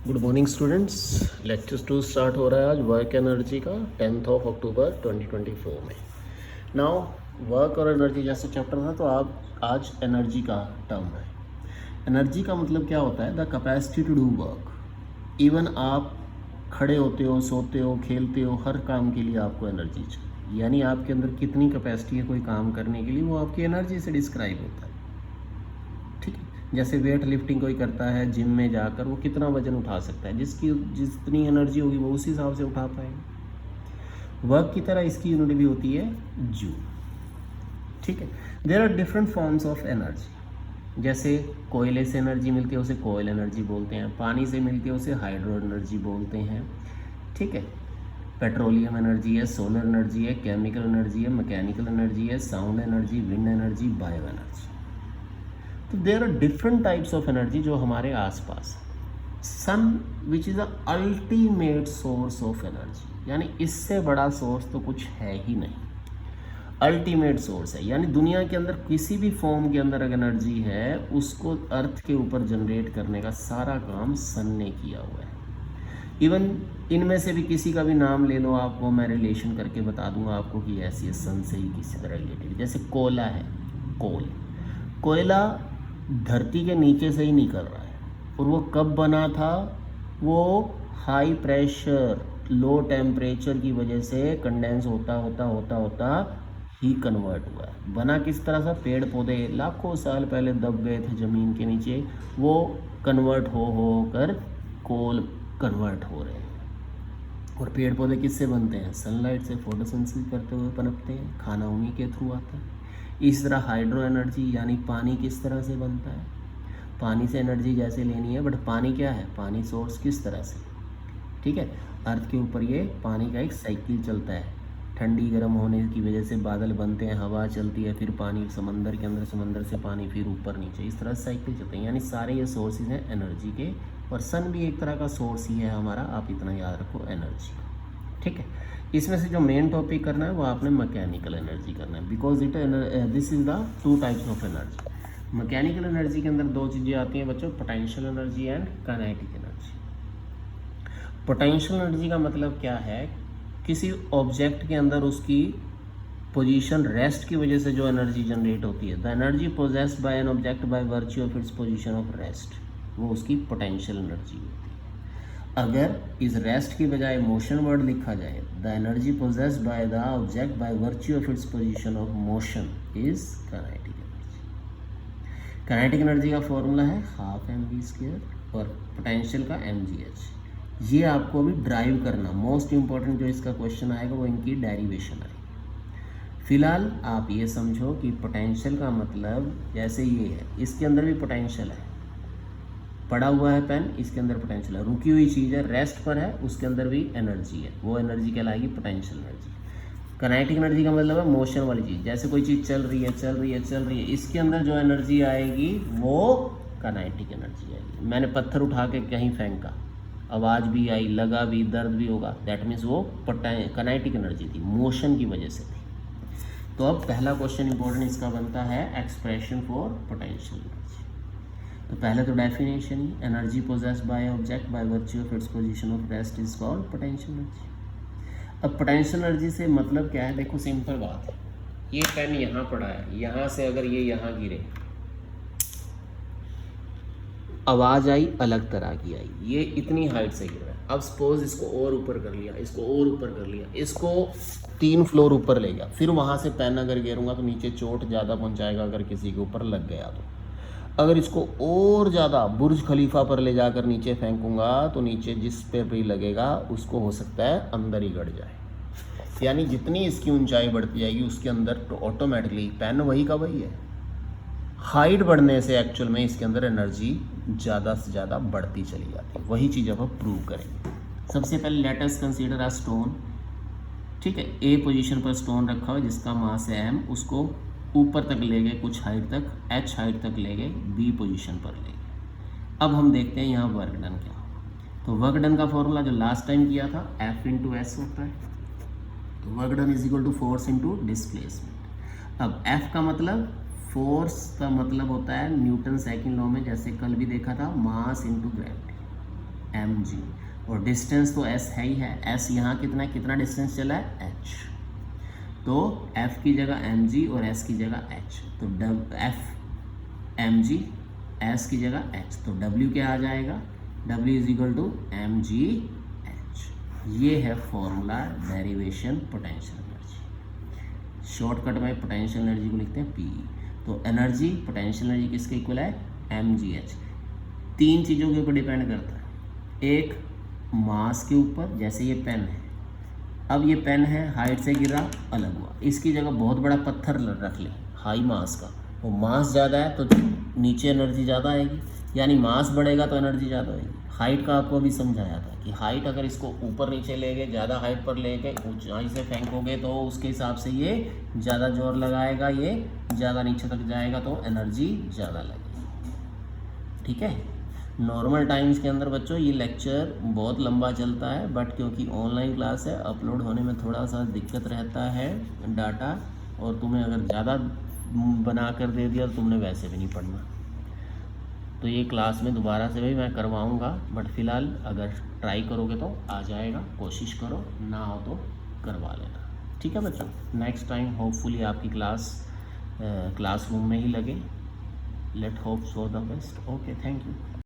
Good morning students. Lecture 2 start हो रहा है आज वर्क एनर्जी का 10th ऑफ अक्टूबर 2024 में। नाउ वर्क और एनर्जी जैसे चैप्टर था तो आप आज एनर्जी का टर्म है। एनर्जी का मतलब क्या होता है? The capacity to do work. Even आप खड़े होते हो, सोते हो, खेलते हो, हर काम के लिए आपको एनर्जी चाहिए। यानी आपके अंदर कितनी कैपेसिटी है कोई काम करने के लिए, वो आपकी एनर्जी से डिस्क्राइब होता है। ठीक है, जैसे वेट लिफ्टिंग कोई करता है जिम में जाकर, वो कितना वजन उठा सकता है, जिसकी जितनी एनर्जी होगी वो उस हिसाब से उठा पाएगा। वर्क की तरह इसकी यूनिट भी होती है जूल। ठीक है, there are different forms of energy. जैसे कोयले से एनर्जी मिलती है उसे कोयल एनर्जी बोलते हैं, पानी से मिलती है उसे हाइड्रो एनर्जी बोलते हैं। ठीक है, पेट्रोलियम एनर्जी है, सोलर एनर्जी है, केमिकल एनर्जी है, मैकेनिकल एनर्जी है, sound energy, wind energy, bio energy. तो there are different types of energy जो हमारे आसपास है। Sun which is the ultimate source of energy, यानी इससे बड़ा सोर्स तो कुछ है ही नहीं। अल्टीमेट सोर्स है, यानी दुनिया के अंदर किसी भी फॉर्म के अंदर अगर एनर्जी है उसको अर्थ के ऊपर जनरेट करने का सारा काम सन ने किया हुआ है। इवन इनमें से भी किसी का भी नाम ले लो आप, वो मैं रिलेशन करके बता दूंगा आपको कि ऐसी है, सन से ही किसी तरह रिलेटेड। जैसे कोयला है, कोयला धरती के नीचे से ही निकल रहा है, और वो कब बना था? वो हाई प्रेशर लो टेम्परेचर की वजह से कंडेंस होता होता होता होता ही कन्वर्ट हुआ है। बना किस तरह से? पेड़ पौधे लाखों साल पहले दब गए थे ज़मीन के नीचे, वो कन्वर्ट हो कर कोल कन्वर्ट हो रहे हैं। और पेड़ पौधे किससे बनते हैं? सनलाइट से, फोटोसिंथेसिस करते हुए पनपते हैं, खाना उन्हीं के थ्रू आता है। इस तरह हाइड्रो एनर्जी यानी पानी किस तरह से बनता है? पानी से एनर्जी जैसे लेनी है, बट पानी क्या है? पानी सोर्स किस तरह से? ठीक है, अर्थ के ऊपर ये पानी का एक साइकिल चलता है। ठंडी गर्म होने की वजह से बादल बनते हैं, हवा चलती है, फिर पानी समंदर के अंदर, समंदर से पानी फिर ऊपर नीचे, इस तरह साइकिल चलते हैं। यानी सारे ये सोर्सेज हैं एनर्जी के, और सन भी एक तरह का सोर्स ही है हमारा। आप इतना याद रखो एनर्जी। ठीक है, इसमें से जो मेन टॉपिक करना है वो आपने मैकेनिकल एनर्जी करना है, because this is the two types of energy. Mechanical energy के अंदर दो चीज़ें आती हैं बच्चों, potential energy and kinetic energy. Potential energy का मतलब क्या है? किसी ऑब्जेक्ट के अंदर उसकी पोजीशन रेस्ट की वजह से जो एनर्जी जनरेट होती है, the energy possessed by an object by virtue of its position of rest, वो उसकी पोटेंशियल एनर्जी होती है। अगर इस रेस्ट की बजाय मोशन वर्ड लिखा जाए, the energy possessed by the object by virtue of its position of motion is kinetic energy. Kinetic energy का फॉर्मूला है हाफ mv² और पोटेंशियल का mgh। ये आपको अभी ड्राइव करना, मोस्ट इंपॉर्टेंट जो इसका क्वेश्चन आएगा वो इनकी डेरिवेशन आएगी। फिलहाल आप ये समझो कि पोटेंशियल का मतलब जैसे ये है, इसके अंदर भी पोटेंशियल है, पड़ा हुआ है पेन, इसके अंदर पोटेंशियल है, रुकी हुई चीज़ है, रेस्ट पर है, उसके अंदर भी एनर्जी है, वो एनर्जी कहलाएगी पोटेंशियल एनर्जी। काइनेटिक एनर्जी का मतलब है मोशन वाली चीज़, जैसे कोई चीज़ चल रही है चल रही है चल रही है, इसके अंदर जो एनर्जी आएगी वो काइनेटिक एनर्जी आएगी। मैंने पत्थर उठा के कहीं फेंका, आवाज़ भी आई, लगा भी, दर्द भी होगा, दैट मीन्स वो काइनेटिक एनर्जी थी, मोशन की वजह से थी। तो अब पहला क्वेश्चन इंपॉर्टेंट इसका बनता है एक्सप्रेशन फॉर पोटेंशियल एनर्जी। तो पहले तो definition he, energy possessed by object by virtue of its position of rest is called potential energy. अब पोटेंशियल एनर्जी से मतलब क्या है? देखो सिंपल बात है, ये पेन यहाँ पड़ा है, यहाँ से अगर ये यहाँ गिरे, आवाज़ आई, अलग तरह की आई, ये इतनी हाइट से गिर रहा है। अब सपोज इसको और ऊपर कर लिया, इसको और ऊपर कर लिया, इसको 3 फ्लोर ऊपर ले गया, फिर वहाँ से पेन अगर गिरूंगा तो नीचे चोट ज़्यादा पहुँचाएगा अगर किसी के ऊपर लग गया तो। अगर इसको और ज़्यादा बुर्ज खलीफा पर ले जाकर नीचे फेंकूंगा तो नीचे जिस पे भी लगेगा उसको हो सकता है अंदर ही गड़ जाए। यानी जितनी इसकी ऊंचाई बढ़ती जाएगी उसके अंदर तो ऑटोमेटिकली पेन वही का वही है, हाइट बढ़ने से एक्चुअल में इसके अंदर एनर्जी ज़्यादा से ज़्यादा बढ़ती चली जाती है। वही चीज़ अब हम प्रूव करेंगे। सबसे पहले let us consider a stone. ठीक है, ए पोजीशन पर स्टोन रखा हुआ जिसका मास है m, उसको ऊपर तक ले गए, कुछ हाइट तक, h हाइट तक ले गए, b पोजीशन पर ले गए। अब हम देखते हैं यहाँ वर्क डन क्या होगा। तो वर्क डन का फॉर्मूला जो लास्ट टाइम किया था F × S होता है। तो work done is equal to force into displacement. अब F का मतलब, फोर्स का मतलब होता है न्यूटन सेकंड लॉ में जैसे कल भी देखा था, मास इंटू ग्रेविटी। mg, और डिस्टेंस तो s है ही है, s यहाँ कितना डिस्टेंस चला है h, तो f की जगह mg और s की जगह h, तो f mg, s की जगह h, तो w क्या आ जाएगा, w is equal to mg h। ये है formula derivation potential energy. Shortcut में पोटेंशियल एनर्जी को लिखते हैं P। तो एनर्जी पोटेंशियल एनर्जी किसके इक्वल है, mgh। तीन चीज़ों के ऊपर डिपेंड करता है, एक मास के ऊपर, जैसे ये पेन है, अब ये पेन है हाइट से गिरा अलग हुआ, इसकी जगह बहुत बड़ा पत्थर रख ले हाई मास का, वो मास ज़्यादा है तो नीचे एनर्जी ज़्यादा आएगी, यानी मास बढ़ेगा तो एनर्जी ज़्यादा आएगी। हाइट का आपको अभी समझाया था कि हाइट अगर इसको ऊपर नीचे ले गए, ज़्यादा हाइट पर ले गए, ऊंचाई से फेंकोगे तो उसके हिसाब से ये ज़्यादा जोर लगाएगा, ये ज़्यादा नीचे तक जाएगा तो एनर्जी ज़्यादा लगेगी। ठीक है, नॉर्मल टाइम्स के अंदर बच्चों ये लेक्चर बहुत लंबा चलता है, बट क्योंकि ऑनलाइन क्लास है अपलोड होने में थोड़ा सा दिक्कत रहता है डाटा, और तुम्हें अगर ज़्यादा बना कर दे दिया तो तुमने वैसे भी नहीं पढ़ना। तो ये क्लास में दोबारा से भी मैं करवाऊँगा, बट फ़िलहाल अगर ट्राई करोगे तो आ जाएगा, कोशिश करो, ना हो तो करवा लेना। ठीक है बच्चों, नेक्स्ट टाइम होपफुली आपकी क्लासरूम में ही लगे। Let hope for the best. Okay, thank you.